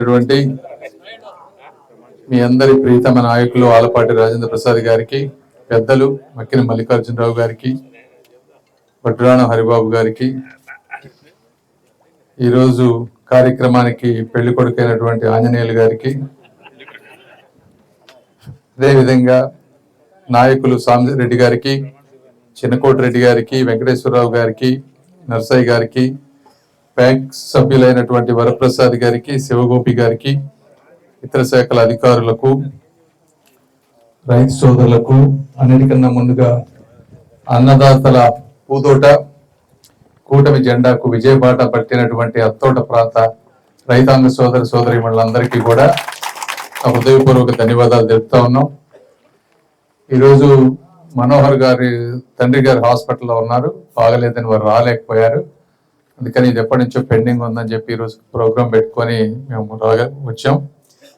అటువంటి మీ అందరి ప్రీతమ నాయకులు ఆలపాటి రాజేంద్ర ప్రసాద్ గారికి, పెద్దలు మక్కిన మల్లికార్జునరావు గారికి, వడ్రాణ హరిబాబు గారికి, ఈరోజు కార్యక్రమానికి పెళ్లి కొడుకైనటువంటి ఆంజనేయులు గారికి, అదేవిధంగా నాయకులు సాంబరెడ్డి గారికి, చిన్నకోటి రెడ్డి గారికి, వెంకటేశ్వరరావు గారికి, నర్సయ్య గారికి, బ్యాంక్ సభ్యులైనటువంటి వరప్రసాద్ గారికి, శివగోపి గారికి, ఇతర శాఖల అధికారులకు, రైతు సోదరులకు, అన్నిటికన్నా ముందుగా అన్నదాతల పూదోట కూటమి జెండాకు విజయబాట పట్టినటువంటి అత్తోట ప్రాంత రైతాంగ సోదర సోదరీమణులందరికీ కూడా హృదయపూర్వక ధన్యవాదాలు తెలుపుతా ఉన్నాం. ఈరోజు మనోహర్ గారి తండ్రి గారు హాస్పిటల్లో ఉన్నారు, బాగలేదని వారు రాలేకపోయారు. అందుకని ఇది ఎప్పటి నుంచో పెండింగ్ ఉందని చెప్పి ఈరోజు ప్రోగ్రాం పెట్టుకొని మేము వచ్చాం,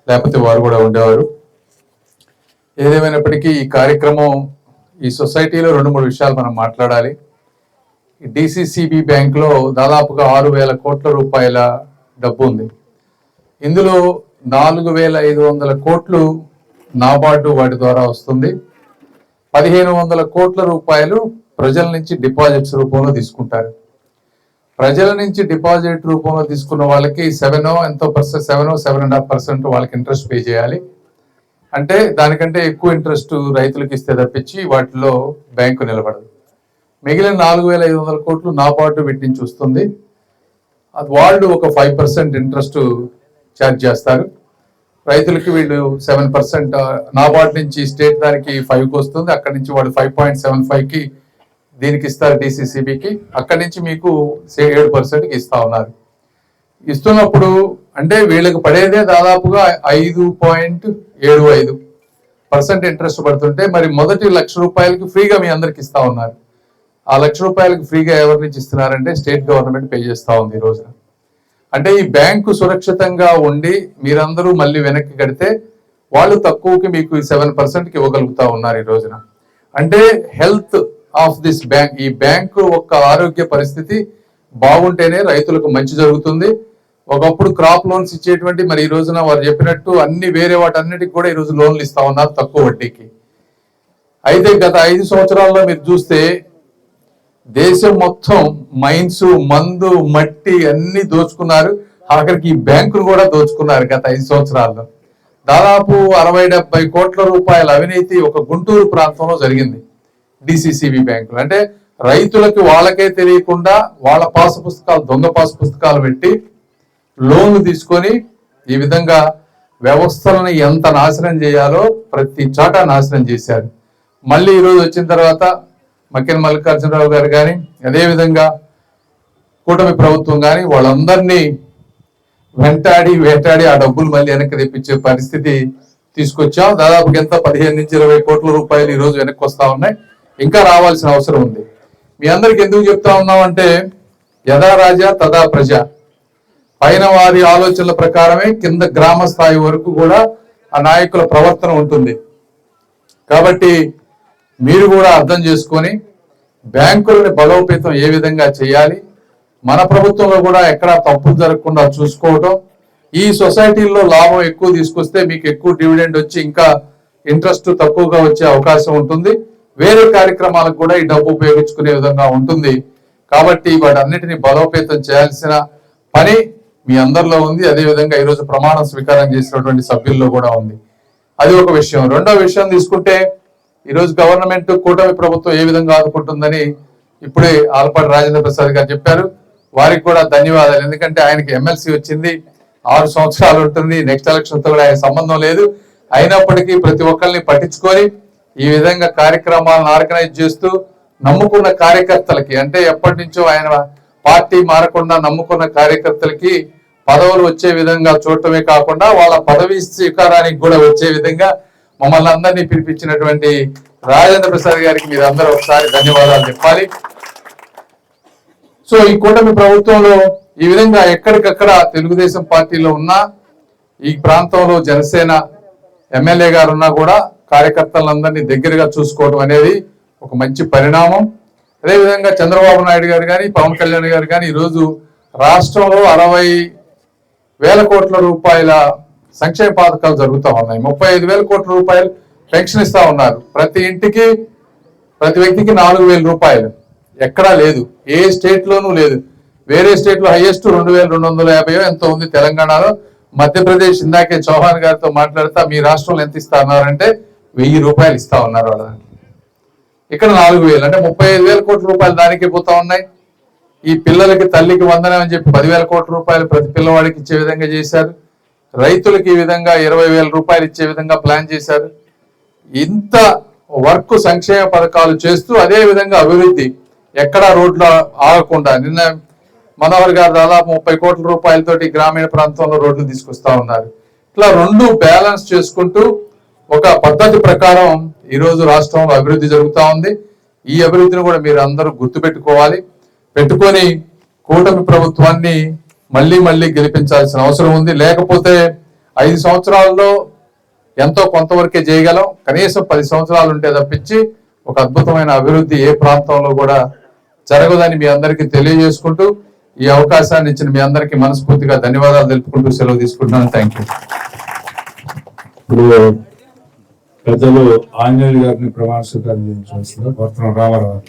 లేకపోతే వారు కూడా ఉండేవారు. ఏదేమైనప్పటికీ ఈ కార్యక్రమం ఈ సొసైటీలో 2-3 విషయాలు మనం మాట్లాడాలి. డిసిసిబి బ్యాంకులో దాదాపుగా 6,000 కోట్ల రూపాయల డబ్బు ఉంది. ఇందులో 4,500 కోట్లు నాబార్డు వాటి ద్వారా వస్తుంది. 1,500 కోట్ల రూపాయలు ప్రజల నుంచి డిపాజిట్స్ రూపంలో తీసుకుంటారు. ప్రజల నుంచి డిపాజిట్ రూపంలో తీసుకున్న వాళ్ళకి 7.5% వాళ్ళకి ఇంట్రెస్ట్ పే చేయాలి. అంటే దానికంటే ఎక్కువ ఇంట్రెస్ట్ రైతులకు ఇస్తే తప్పించి వాటిలో బ్యాంకు నిలబడదు. మిగిలిన 4,500 కోట్లు నాబార్డు వీటి నుంచి వస్తుంది. వాళ్ళు ఒక 5% ఇంట్రెస్ట్ ఛార్జ్ చేస్తారు. రైతులకి వీళ్ళు 7%, నాబార్డు నుంచి స్టేట్ దానికి 5కి వస్తుంది, అక్కడి నుంచి వాళ్ళు 5.75కి దీనికి ఇస్తారు డిసిసిబికి, అక్కడి నుంచి మీకు 7%కి ఇస్తా ఉన్నారు. ఇస్తున్నప్పుడు అంటే వీళ్ళకి పడేదే దాదాపుగా 5.75% ఇంట్రెస్ట్ పడుతుంటే, మరి మొదటి 1,00,000 రూపాయలకి ఫ్రీగా మీ అందరికి ఇస్తా ఉన్నారు. ఆ 1,00,000 రూపాయలకి ఫ్రీగా ఎవరి నుంచి ఇస్తున్నారంటే స్టేట్ గవర్నమెంట్ పే చేస్తా ఉంది ఈ రోజున. అంటే ఈ బ్యాంకు సురక్షితంగా ఉండి మీరందరూ మళ్ళీ వెనక్కి కడితే వాళ్ళు తక్కువకి మీకు 7%కి ఇవ్వగలుగుతా ఉన్నారు ఈ రోజున. అంటే హెల్త్ ఆఫ్ దిస్ బ్యాంక్, ఈ బ్యాంకు యొక్క ఆరోగ్య పరిస్థితి బాగుంటేనే రైతులకు మంచి జరుగుతుంది. ఒకప్పుడు క్రాప్ లోన్స్ ఇచ్చేటువంటి, మరి ఈ రోజున వారు చెప్పినట్టు అన్ని వేరే వాటన్నిటికి కూడా ఈరోజు లోన్లు ఇస్తా ఉన్నారు తక్కువ వడ్డీకి. అయితే గత 5 సంవత్సరాల్లో మీరు చూస్తే దేశం మొత్తం మైన్స్, మందు, మట్టి అన్ని దోచుకున్నారు. ఆఖరికి ఈ బ్యాంకును కూడా దోచుకున్నారు గత 5 సంవత్సరాల్లో. దాదాపు 60-70 కోట్ల రూపాయల అవినీతి ఒక గుంటూరు ప్రాంతంలో జరిగింది డిసిసిబి బ్యాంకులు. అంటే రైతులకి వాళ్ళకే తెలియకుండా వాళ్ళ పాసు పుస్తకాలు, దొంగ పాసు పుస్తకాలు పెట్టి లోన్లు తీసుకొని ఈ విధంగా వ్యవస్థలను ఎంత నాశనం చేయాలో ప్రతి చాట నాశనం చేశారు. మళ్ళీ ఈరోజు వచ్చిన తర్వాత మక్కిన మల్లికార్జునరావు గారు కానీ, అదేవిధంగా కూటమి ప్రభుత్వం కానీ వాళ్ళందరినీ వేటాడి ఆ డబ్బులు మళ్ళీ వెనక్కి తెప్పించే పరిస్థితి తీసుకొచ్చాం. దాదాపు ఎంత 15-20 కోట్ల రూపాయలు ఈ రోజు వెనక్కి వస్తా ఉన్నాయి. ఇంకా రావాల్సిన అవసరం ఉంది. మీ అందరికి ఎందుకు చెప్తా ఉన్నామంటే, యథా రాజా తదా ప్రజ, పైన వారి ఆలోచనల ప్రకారమే కింద గ్రామ స్థాయి వరకు కూడా ఆ నాయకుల ప్రవర్తన ఉంటుంది. కాబట్టి మీరు కూడా అర్థం చేసుకొని బ్యాంకులని బలోపేతం ఏ విధంగా చేయాలి, మన ప్రభుత్వంలో కూడా ఎక్కడా తప్పులు జరగకుండా చూసుకోవటం, ఈ సొసైటీల్లో లాభం ఎక్కువ తీసుకొస్తే మీకు ఎక్కువ డివిడెండ్ వచ్చి ఇంకా ఇంట్రెస్ట్ తక్కువగా వచ్చే అవకాశం ఉంటుంది. వేరే కార్యక్రమాలకు కూడా ఈ డబ్బు ఉపయోగించుకునే విధంగా ఉంటుంది. కాబట్టి వాటన్నిటిని బలోపేతం చేయాల్సిన పని మీ అందరిలో ఉంది. అదేవిధంగా ఈరోజు ప్రమాణ స్వీకారం చేసినటువంటి సభ్యుల్లో కూడా ఉంది. అది ఒక విషయం. రెండో విషయం తీసుకుంటే, ఈరోజు గవర్నమెంట్, కూటమి ప్రభుత్వం ఏ విధంగా ఆదుకుంటుందని ఇప్పుడే ఆలపాటి రాజేంద్ర ప్రసాద్ గారు చెప్పారు. వారికి కూడా ధన్యవాదాలు. ఎందుకంటే ఆయనకి ఎమ్మెల్సీ వచ్చింది, 6 సంవత్సరాలు ఉంటుంది, నెక్స్ట్ ఎలక్షన్తో కూడా ఆయన సంబంధం లేదు. అయినప్పటికీ ప్రతి ఒక్కరిని పట్టించుకొని ఈ విధంగా కార్యక్రమాలను ఆర్గనైజ్ చేస్తూ నమ్ముకున్న కార్యకర్తలకి, అంటే ఎప్పటి నుంచో ఆయన పార్టీ మారకుండా నమ్ముకున్న కార్యకర్తలకి పదవులు వచ్చే విధంగా చూడటమే కాకుండా వాళ్ళ పదవి స్వీకారానికి కూడా వచ్చే విధంగా మమ్మల్ని అందరినీ పిలిపించినటువంటి రాజేంద్ర ప్రసాద్ గారికి మీరు అందరూ ఒకసారి ధన్యవాదాలు చెప్పాలి. సో ఈ కూటమి ప్రభుత్వంలో ఈ విధంగా ఎక్కడికక్కడ తెలుగుదేశం పార్టీలో ఉన్నా, ఈ ప్రాంతంలో జనసేన ఎమ్మెల్యే గారు ఉన్నా కూడా కార్యకర్తలందరినీ దగ్గరగా చూసుకోవడం అనేది ఒక మంచి పరిణామం. అదేవిధంగా చంద్రబాబు నాయుడు గారు కానీ, పవన్ కళ్యాణ్ గారు కానీ ఈరోజు రాష్ట్రంలో వేల కోట్ల రూపాయల సంక్షేమ పథకాలు జరుగుతూ ఉన్నాయి. 35,000 కోట్ల రూపాయలు పెన్షన్ ఇస్తా ఉన్నారు. ప్రతి ఇంటికి ప్రతి వ్యక్తికి 4,000 రూపాయలు. ఎక్కడా లేదు, ఏ స్టేట్ లోనూ లేదు. వేరే స్టేట్ లో హైయెస్ట్ 2,250 ఎంతో ఉంది తెలంగాణలో. మధ్యప్రదేశ్ ఇందాకే చౌహాన్ గారితో మాట్లాడుతా మీ రాష్ట్రంలో ఎంత ఇస్తా ఉన్నారంటే 1,000 రూపాయలు ఇస్తా ఉన్నారు వాళ్ళ. ఇక్కడ 4,000 అంటే 35,000 కోట్ల రూపాయలు దానికి పోతా ఉన్నాయి. ఈ పిల్లలకి తల్లికి వందనం అని చెప్పి 10,000 కోట్ల రూపాయలు ప్రతి పిల్లవాడికి ఇచ్చే విధంగా చేశారు. రైతులకి ఈ విధంగా 20,000 రూపాయలు ఇచ్చే విధంగా ప్లాన్ చేశారు. ఇంత వర్క్ సంక్షేమ పథకాలు చేస్తూ అదే విధంగా అభివృద్ధి ఎక్కడా రోడ్లు ఆగకుండా, నిన్న మనోహర్ గారు దాదాపు 30 కోట్ల రూపాయలతోటి గ్రామీణ ప్రాంతంలో రోడ్లు తీసుకొస్తా ఉన్నారు. ఇట్లా రెండు బ్యాలెన్స్ చేసుకుంటూ ఒక పద్ధతి ప్రకారం ఈరోజు రాష్ట్రంలో అభివృద్ధి జరుగుతూ ఉంది. ఈ అభివృద్ధిని కూడా మీరు అందరూ గుర్తుపెట్టుకోవాలి. పెట్టుకొని కూటమి ప్రభుత్వాన్ని మళ్ళీ మళ్ళీ గెలిపించాల్సిన అవసరం ఉంది. లేకపోతే 5 సంవత్సరాల్లో ఎంతో కొంతవరకే చేయగలం. కనీసం 10 సంవత్సరాలు ఉంటే తప్పించి ఒక అద్భుతమైన అభివృద్ధి ఏ ప్రాంతంలో కూడా జరగదని మీ అందరికీ తెలియజేసుకుంటూ ఈ అవకాశాన్ని ఇచ్చిన మీ అందరికీ మనస్ఫూర్తిగా ధన్యవాదాలు తెలుపుకుంటూ సెలవు తీసుకుంటున్నాను. Thank you. ఇప్పుడు పెద్దలు ఆంజనేయులు గారిని ప్రమాణ స్వీకారం చేయించవలసిందిగా కోరుతున్నాం. రామారావు